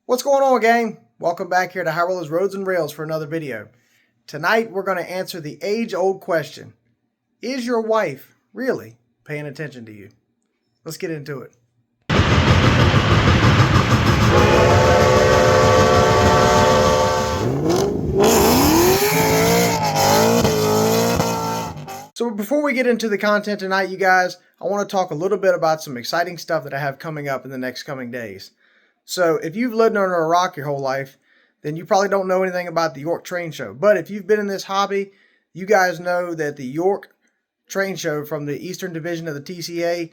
What's going on, gang? Welcome back here to High Rollers Roads and Rails for another video. Tonight we're going to answer the age-old question: is your wife really paying attention to you? Let's get into it. So before we get into the content tonight, you guys, I want to talk a little bit about some exciting stuff that I have coming up in the next coming days. So if you've lived under a rock your whole life, then you probably don't know anything about the York Train Show. But if you've been in this hobby, you guys know that the York Train Show from the Eastern Division of the TCA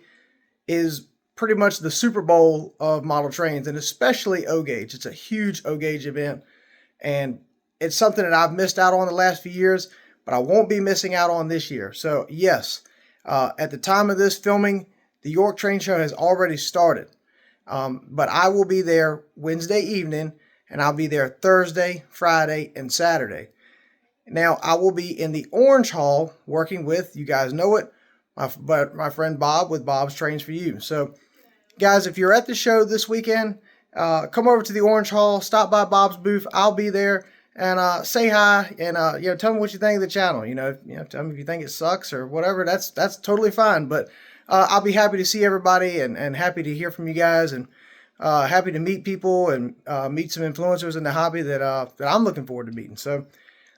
is pretty much the Super Bowl of model trains, and especially O-Gauge. It's a huge O-Gauge event, and it's something that I've missed out on the last few years, but I won't be missing out on this year. So yes, at the time of this filming, the York Train Show has already started. But I will be there Wednesday evening, and I'll be there Thursday, Friday, and Saturday. Now, I will be in the Orange Hall working with, you guys know it, my friend Bob with Bob's Trains for You. So, guys, if you're at the show this weekend, come over to the Orange Hall, stop by Bob's booth. I'll be there, and say hi, and tell me what you think of the channel. Tell me if you think it sucks or whatever. That's totally fine. But I'll be happy to see everybody and happy to hear from you guys, and happy to meet people and meet some influencers in the hobby that I'm looking forward to meeting. So,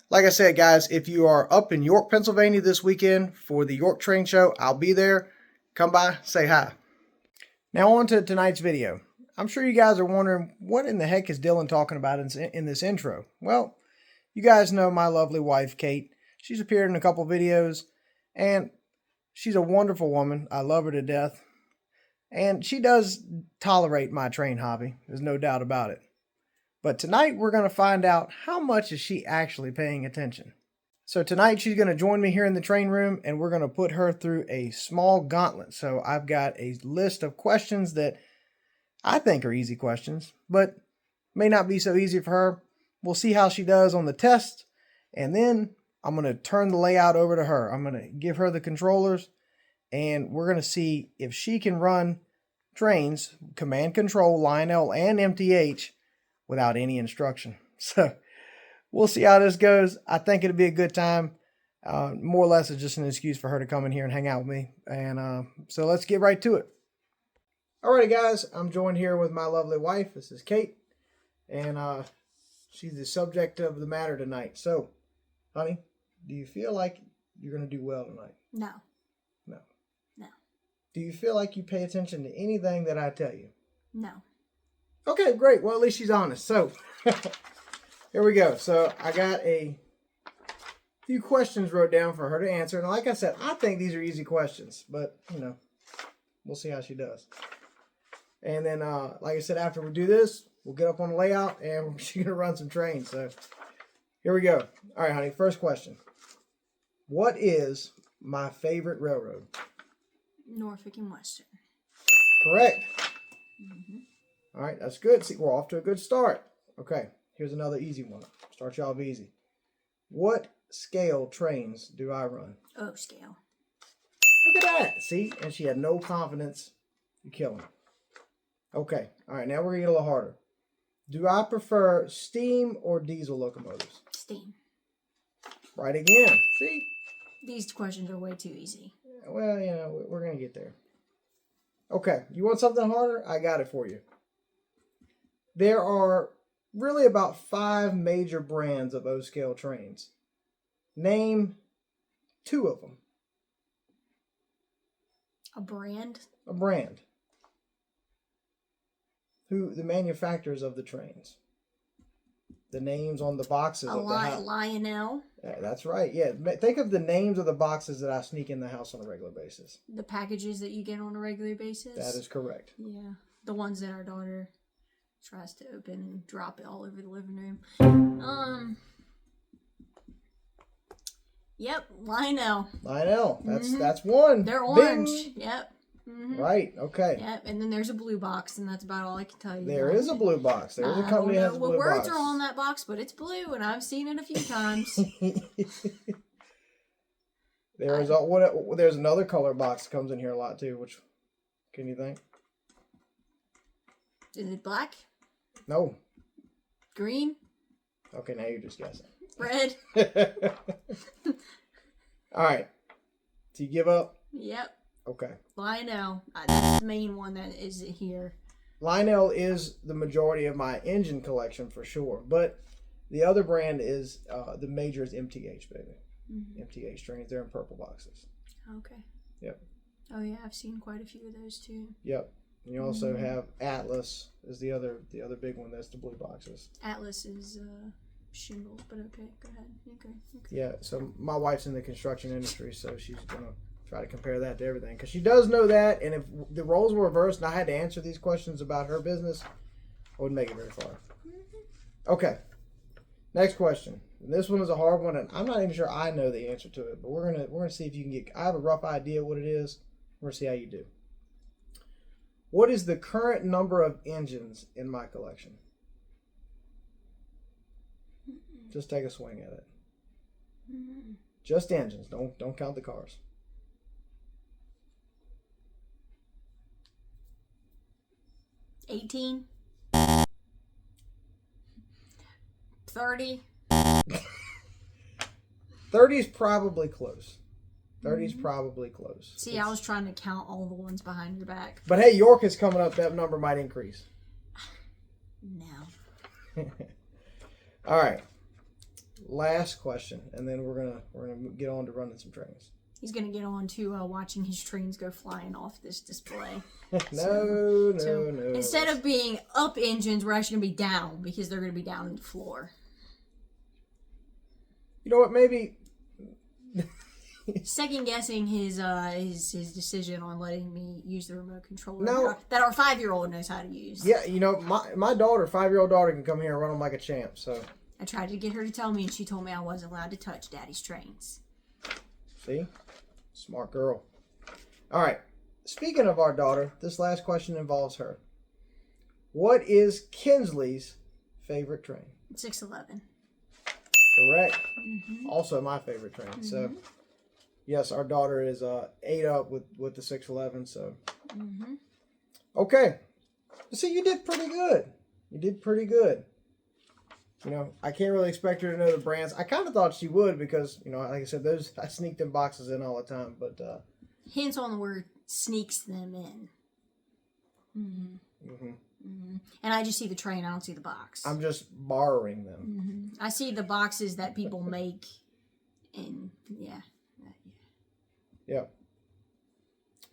like I said, guys, if you are up in York, Pennsylvania this weekend for the York Train Show, I'll be there. Come by, say hi. Now on to tonight's video. I'm sure you guys are wondering, what in the heck is Dylan talking about in this intro? Well, you guys know my lovely wife, Kate. She's appeared in a couple videos, and she's a wonderful woman. I love her to death. And she does tolerate my train hobby. There's no doubt about it. But tonight we're going to find out how much is she actually paying attention. So tonight she's going to join me here in the train room, and we're going to put her through a small gauntlet. So I've got a list of questions that I think are easy questions, but may not be so easy for her. We'll see how she does on the test, and then I'm going to turn the layout over to her. I'm going to give her the controllers, and we're going to see if she can run trains, command control, Lionel and MTH, without any instruction. So we'll see how this goes. I think it'll be a good time. More or less, it's just an excuse for her to come in here and hang out with me. And so let's get right to it. Alrighty, guys, I'm joined here with my lovely wife. This is Kate, and she's the subject of the matter tonight. So, honey, do you feel like you're going to do well tonight? No. No. No. Do you feel like you pay attention to anything that I tell you? No. Okay, great. Well, at least she's honest. So, here we go. So, I got a few questions wrote down for her to answer. And like I said, I think these are easy questions. But, we'll see how she does. And then, like I said, after we do this, we'll get up on the layout, and she's going to run some trains. So, here we go. All right, honey, first question. What is my favorite railroad? Norfolk and Western. Correct. Mm-hmm. All right, that's good. See, we're off to a good start. Okay, here's another easy one. Start you off easy. What scale trains do I run? O scale. Look at that. See? And she had no confidence. You're killing her. Okay, all right, now we're going to get a little harder. Do I prefer steam or diesel locomotives? Steam. Right again. See? These questions are way too easy. Well, we're going to get there. Okay, you want something harder? I got it for you. There are really about 5 major brands of O-scale trains. Name 2 of them. A brand? A brand. Who the manufacturers of the trains. The names on the boxes of the house. Lionel. Yeah, that's right. Yeah, think of the names of the boxes that I sneak in the house on a regular basis. The packages that you get on a regular basis. That is correct. Yeah. The ones that our daughter tries to open and drop it all over the living room. Yep, Lionel. Lionel. That's one. They're orange. Bing. Yep. Mm-hmm. Right, okay. Yep, and then there's a blue box, and that's about all I can tell you. There is a blue box. There is a company that has a blue box. What words are on that box, but it's blue, and I've seen it a few times. There's another color box that comes in here a lot too. Which can you think? Is it black? No, Green. Okay, now you're just guessing. Red. All right. Do you give up? Yep. Okay. Lionel. That's the main one that is here. Lionel is the majority of my engine collection for sure, but the other brand is the major is MTH, baby. MTH trains. They're in purple boxes. Okay. Yep. Oh yeah, I've seen quite a few of those too. Yep. And you also have Atlas is the other big one. That's the blue boxes. Atlas is shingles, but okay, go ahead. Okay. Yeah. So my wife's in the construction industry, so she's gonna try to compare that to everything because she does know that. And if the roles were reversed and I had to answer these questions about her business, I wouldn't make it very far. Okay. Next question. And this one is a hard one, and I'm not even sure I know the answer to it, but we're gonna see if you can get. I have a rough idea what it is. We're gonna see how you do. What is the current number of engines in my collection? Just take a swing at it. Just engines. Don't count the cars. 18. 30. 30 is probably close. 30 is probably close. See, I was trying to count all the ones behind your back. But hey, York is coming up. That number might increase. No. All right. Last question, and then we're gonna get on to running some trains. He's gonna get on to watching his trains go flying off this display. No. Instead of being up engines, we're actually gonna be down because they're gonna be down on the floor. You know what? Maybe. Second guessing his decision on letting me use the remote controller that our 5-year-old knows how to use. Yeah, you know, my daughter, 5-year-old daughter, can come here and run them like a champ. So I tried to get her to tell me, and she told me I wasn't allowed to touch Daddy's trains. See, smart girl. All right. Speaking of our daughter, this last question involves her. What is Kinsley's favorite train? 611. Correct. Also my favorite train. So. Yes, our daughter is 8 up with the 611. So, okay. See, you did pretty good. You did pretty good. You know, I can't really expect her to know the brands. I kind of thought she would because, you know, like I said, I sneak them boxes in all the time. But hints on the word sneaks them in. And I just see the train. I don't see the box. I'm just borrowing them. I see the boxes that people make, and yeah. Yep.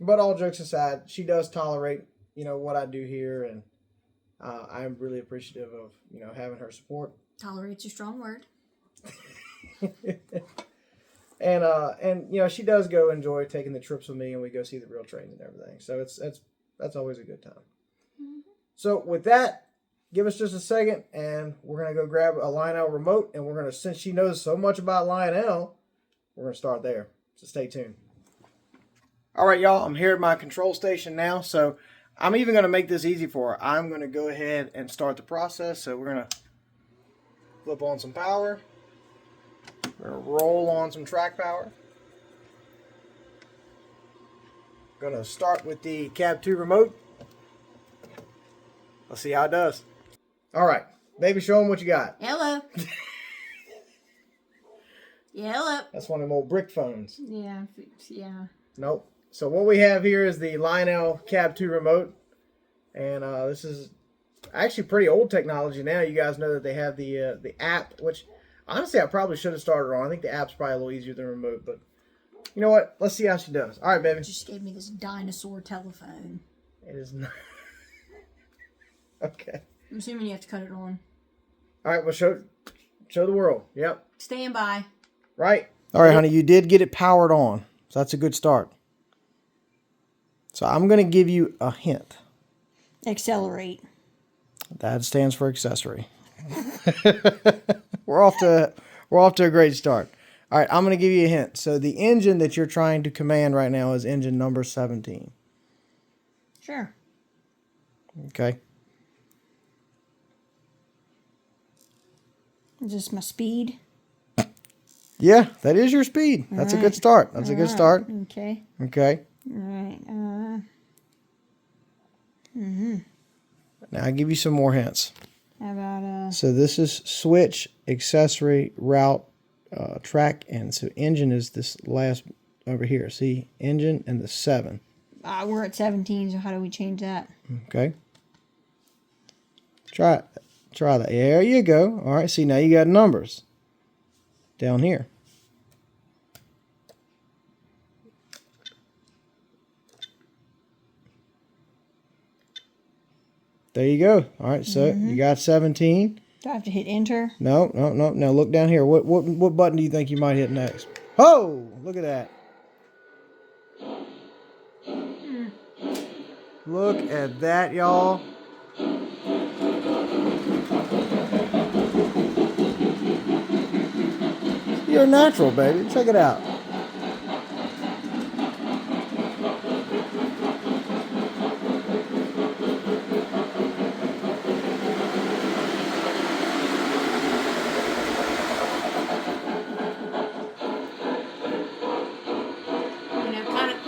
But all jokes aside, she does tolerate, you know, what I do here, and I'm really appreciative of, you know, having her support. Tolerate's a strong word. and you know, she does go enjoy taking the trips with me, and we go see the real trains and everything. So that's always a good time. So with that, give us just a second, and we're gonna go grab a Lionel remote, and we're gonna, since she knows so much about Lionel, we're gonna start there. So stay tuned. All right, y'all, I'm here at my control station now, so I'm even going to make this easy for her. I'm going to go ahead and start the process. So we're going to flip on some power. We're going to roll on some track power. Going to start with the cab 2 remote. Let's see how it does. All right, baby, show them what you got. Hello. Yeah, hello. That's one of them old brick phones. Yeah. Nope. So what we have here is the Lionel Cab 2 remote, and this is actually pretty old technology now. You guys know that they have the app, which honestly I probably should have started on. I think the app's probably a little easier than remote, but you know what? Let's see how she does. All right, baby. Just gave me this dinosaur telephone. It is not. Okay. I'm assuming you have to cut it on. All right, well, show the world. Yep. Stand by. Right. All right, honey, you did get it powered on, so that's a good start. So I'm going to give you a hint. Accelerate. That stands for accessory. We're off to a great start. All right, I'm going to give you a hint. So the engine that you're trying to command right now is engine number 17. Sure. Okay. Is this my speed? Yeah, that is your speed. That's a good start. That's a good start. Okay. Okay. All right. Now I'll give you some more hints. How about So this is switch, accessory, route, track, and so engine is this last over here. See, engine and the 7. We're at 17, so how do we change that? Okay. Try that. There you go. All right, see, now you got numbers down here. There you go. All right, so you got 17. Do I have to hit enter? No. Now look down here. What button do you think you might hit next? Oh, look at that. Look at that, y'all. You're natural, baby. Check it out.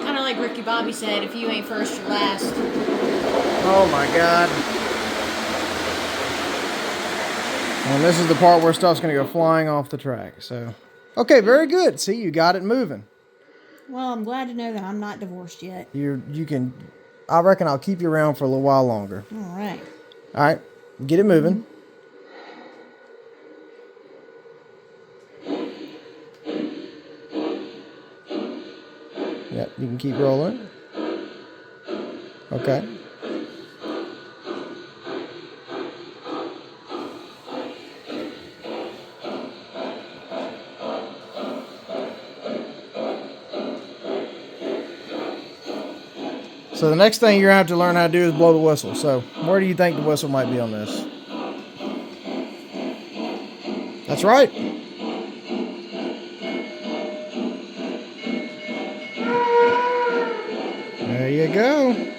Kind of like Ricky Bobby said, if you ain't first, you're last. Oh my God. And this is the part where stuff's going to go flying off the track. So, okay, very good. See, you got it moving. Well, I'm glad to know that I'm not divorced yet. I reckon I'll keep you around for a little while longer. All right. All right, get it moving. Yep, you can keep rolling. Okay. So the next thing you're going to have to learn how to do is blow the whistle. So where do you think the whistle might be on this? That's right. There you go.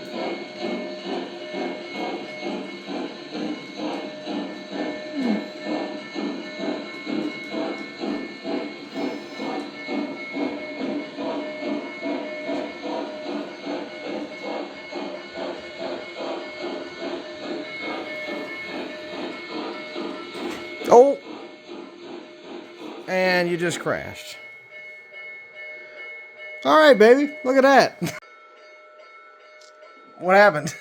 Oh, and you just crashed. All right, baby, look at that. What happened?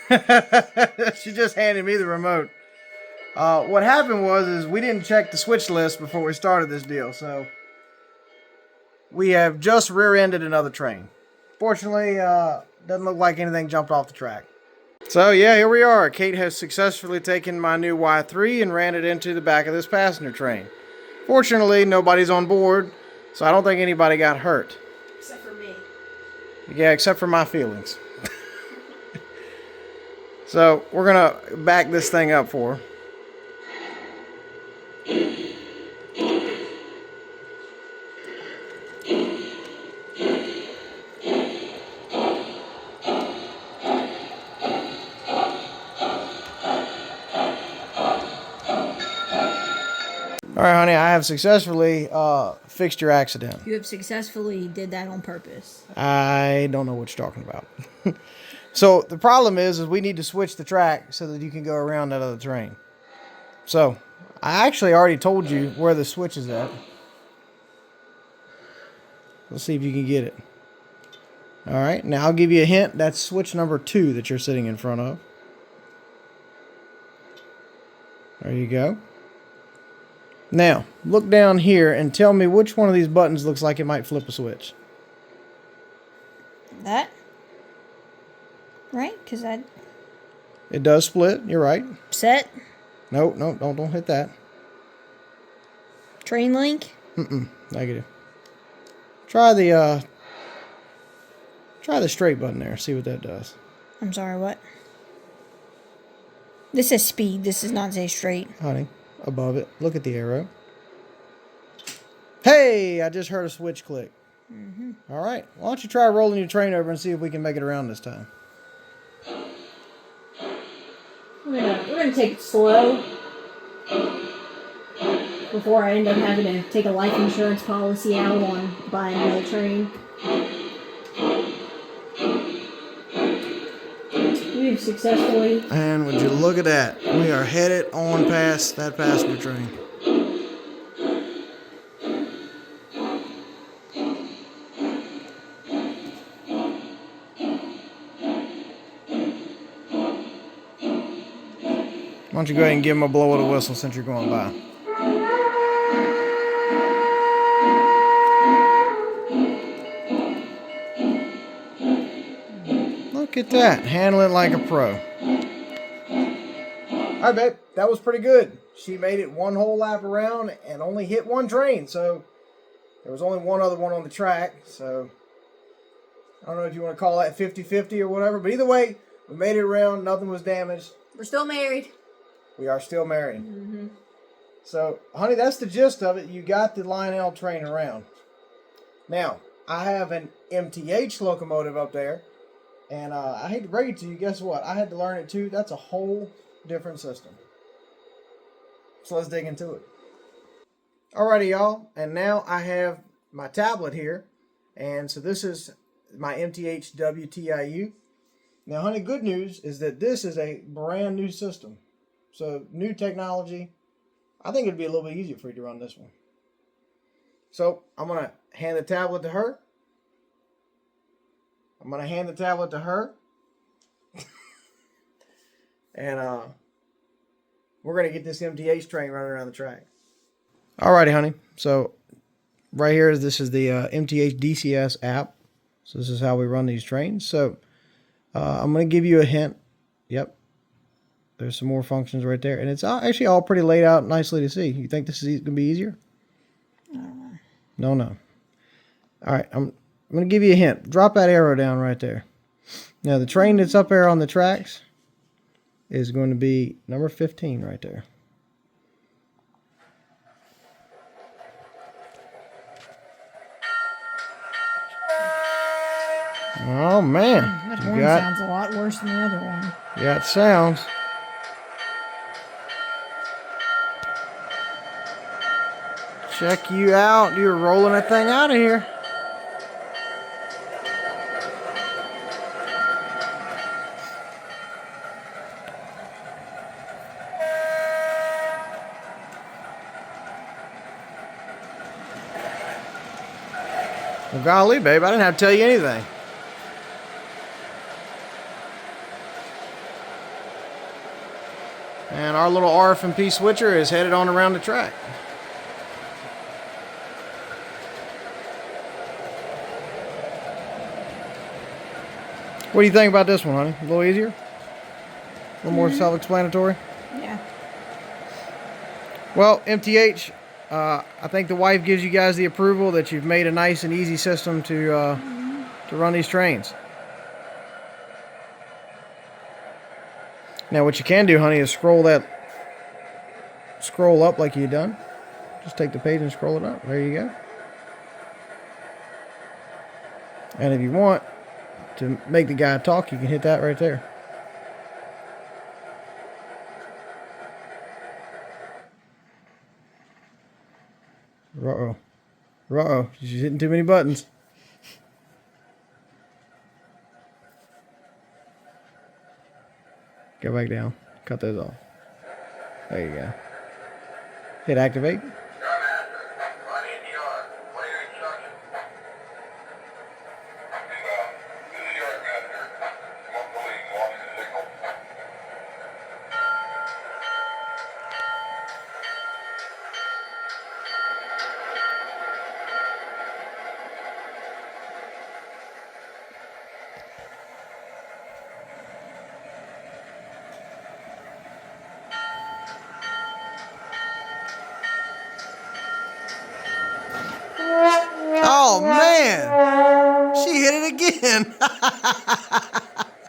She just handed me the remote. What happened was we didn't check the switch list before we started this deal, so we have just rear-ended another train. Fortunately, doesn't look like anything jumped off the track. So yeah, here we are. Kate has successfully taken my new Y3 and ran it into the back of this passenger train. Fortunately, nobody's on board, so I don't think anybody got hurt. Except for me. Yeah, except for my feelings. So we're gonna back this thing up for her. All right, honey, I have successfully fixed your accident. You have successfully did that on purpose. I don't know what you're talking about. So the problem is we need to switch the track so that you can go around that other train. So I actually already told you where the switch is at. Let's see if you can get it. All right, now I'll give you a hint. That's switch number 2 that you're sitting in front of. There you go. Now, look down here and tell me which one of these buttons looks like it might flip a switch. That? Right? Because It does split. You're right. Set? No, don't hit that. Train link? Negative. Try the straight button there. See what that does. I'm sorry, what? This says speed. This does not say straight. Honey, above it. Look at the arrow. Hey, I just heard a switch click. All right. Why don't you try rolling your train over and see if we can make it around this time. We're gonna take it slow before I end up having to take a life insurance policy out on buying another train. successfully. And would you look at that? We are headed on past that passenger train. Why don't you go ahead and give him a blow of the whistle since you're going by? Look at that. Handle it like a pro. All right, babe. That was pretty good. She made it one whole lap around and only hit one train. So there was only one other one on the track. So I don't know if you want to call that 50-50 or whatever. But either way, we made it around. Nothing was damaged. We're still married. We are still married. Mm-hmm. So, honey, that's the gist of it. You got the Lionel train around. Now, I have an MTH locomotive up there. And I hate to break it to you, guess what? I had to learn it too. That's a whole different system. So let's dig into it. Alrighty, y'all. And now I have my tablet here. And so this is my MTH WTIU. Now, honey, good news is that this is a brand new system. So, new technology. I think it'd be a little bit easier for you to run this one. So, I'm going to hand the tablet to her. I'm going to hand the tablet to her. And we're going to get this MTH train running around the track. Alrighty, honey. So, right here, this is the MTH DCS app. So, this is how we run these trains. So, I'm going to give you a hint. Yep. There's some more functions right there. And it's actually all pretty laid out nicely to see. You think this is going to be easier? No. No. All right. I'm going to give you a hint. Drop that arrow down right there. Now, the train that's up there on the tracks is going to be number 15 right there. Oh, man. That horn sounds a lot worse than the other one. Yeah, it sounds. Check you out. You're rolling that thing out of here. Well, golly, babe, I didn't have to tell you anything. And our little RF&P switcher is headed on around the track. What do you think about this one, honey? A little easier? A little more self-explanatory? Yeah. Well, MTH, I think the wife gives you guys the approval that you've made a nice and easy system to run these trains. Now, what you can do, honey, is scroll up like you done. Just take the page and scroll it up. There you go. And if you want to make the guy talk, you can hit that right there. Uh-oh. Uh-oh. She's hitting too many buttons. Go back down. Cut those off. There you go. Hit activate. Oh, man. She hit it again.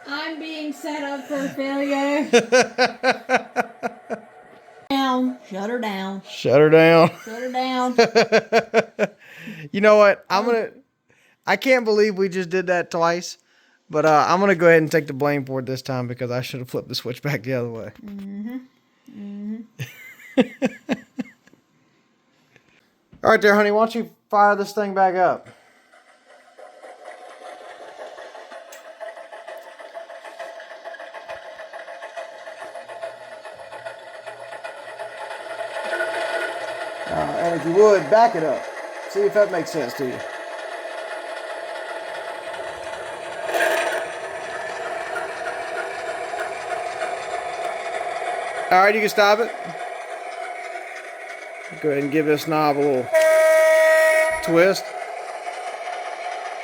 I'm being set up for failure. Down. Shut her down. Shut her down. Shut her down. You know what? I can't believe we just did that twice. But I'm going to go ahead and take the blame for it this time because I should have flipped the switch back the other way. Mm-hmm. Mm-hmm. All right there, honey. Why don't you fire this thing back up? if you would, back it up. See if that makes sense to you. All right, you can stop it. Go ahead and give this knob a little twist.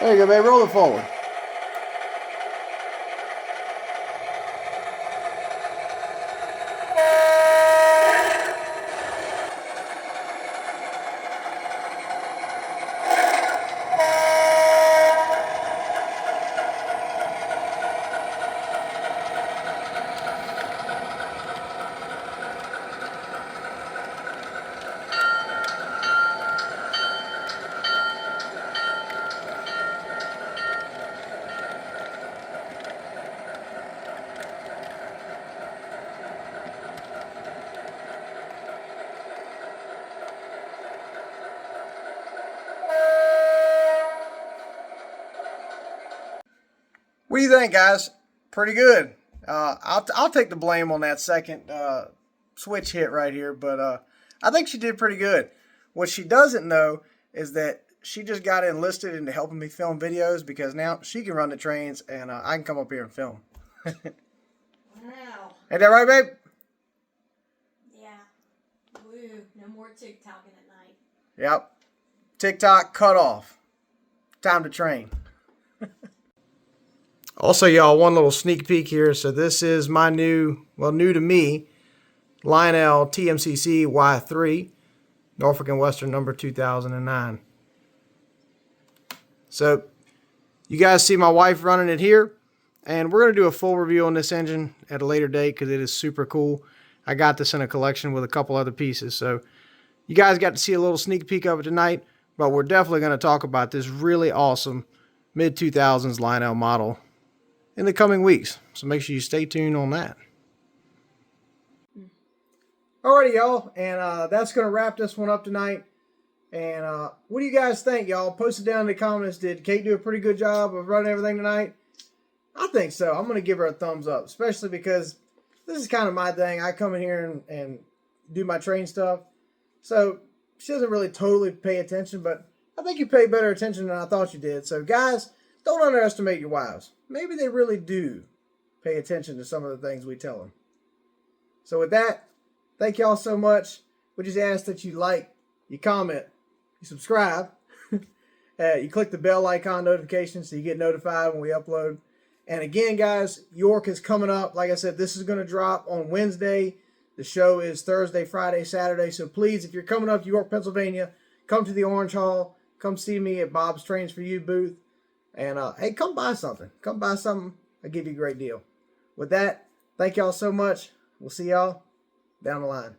There you go, babe. Roll it forward. What do you think, guys? Pretty good. I'll take the blame on that second switch hit right here, but I think she did pretty good. What she doesn't know is that she just got enlisted into helping me film videos, because now she can run the trains and I can come up here and film. Wow. Ain't that right, babe? Yeah. Woo. No more TikToking at night. Yep. TikTok cut off. Time to train. Also, y'all, one little sneak peek here. So this is my new to me, Lionel TMCCC Y3, Norfolk and Western number 2009. So you guys see my wife running it here, and we're going to do a full review on this engine at a later date because it is super cool. I got this in a collection with a couple other pieces. So you guys got to see a little sneak peek of it tonight, but we're definitely going to talk about this really awesome mid-2000s Lionel model in the coming weeks. So make sure you stay tuned on that. Alrighty, y'all. And that's going to wrap this one up tonight. And what do you guys think, y'all? Post it down in the comments. Did Kate do a pretty good job of running everything tonight? I think so. I'm going to give her a thumbs up, especially because this is kind of my thing. I come in here and do my train stuff. So she doesn't really totally pay attention, but I think you pay better attention than I thought you did. So guys, don't underestimate your wives. Maybe they really do pay attention to some of the things we tell them. So with that, thank y'all so much. We just ask that you like, you comment, you subscribe, you click the bell icon notification so you get notified when we upload. And again, guys, York is coming up. Like I said, this is going to drop on Wednesday. The show is Thursday, Friday, Saturday. So please, if you're coming up to York, Pennsylvania, come to the Orange Hall. Come see me at Bob's Trains for You booth. And, hey, come buy something. Come buy something. I'll give you a great deal. With that, thank y'all so much. We'll see y'all down the line.